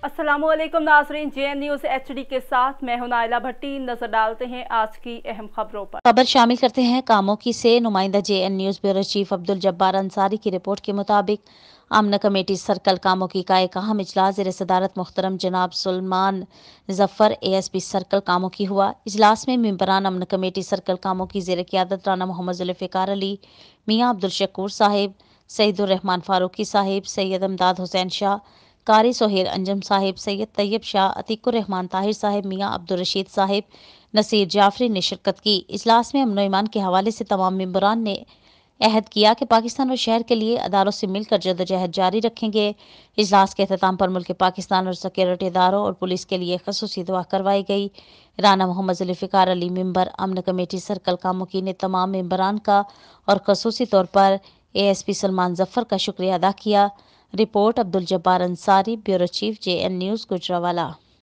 अस्सलामु अलैकुम नाज़रीन, JN न्यूज़ HD के साथ मैं हूं नाइला भट्टी। नजर डालते हैं आज की अहम खबरों पर। खबर शामिल करते हैं कामोकी से। नुमाइंदा JN news bureau chief Abdul Jabbar Ansari की रिपोर्ट के मुताबिक आमना कमेटी सर्कल कामोकी का एक अहम इजलास ज़ेर सदारत मुहतरम जनाब सुलेमान जफ़र ASP सर्कल कामोकी हुआ। इजलास में मेंबरान अमन कमेटी सर्कल कामोकी ज़ेर क़यादत राना मोहम्मद जुल्फ़िकार अली, मियाँ अब्दुल शकूर साहिब, सईदुर रहमान फारूकी साहिब, सैयद अमदाद हुसैन शाह, कारी सोहेल अंजम साहिब, सैयद तैयब शाह, अतीकुर रहमान ताहिर साहिब, मियाँ अब्दुल रशीद साहिब, नसीर जाफरी ने शिरकत की। इजलास में अमन व ईमान के हवाले से तमाम मेंबरान ने अहद किया कि पाकिस्तान और शहर के लिए अदारों से मिलकर जदोजहद जारी रखेंगे। इजलास के अख्ताम पर मुल्क पाकिस्तान और सिक्योरिटी इदारों और पुलिस के लिए खसूसी दुआ करवाई गई। राना मोहम्मद जुल्फ़िकार अली मेंबर अमन कमेटी सर्कल कामोकी ने तमाम मेंबरान का और खसूसी तौर पर ASP सुलेमान जफ़र का शुक्रिया अदा किया। Report Abdul Jabbar Ansari, bureau chief JN news, Gujranwala.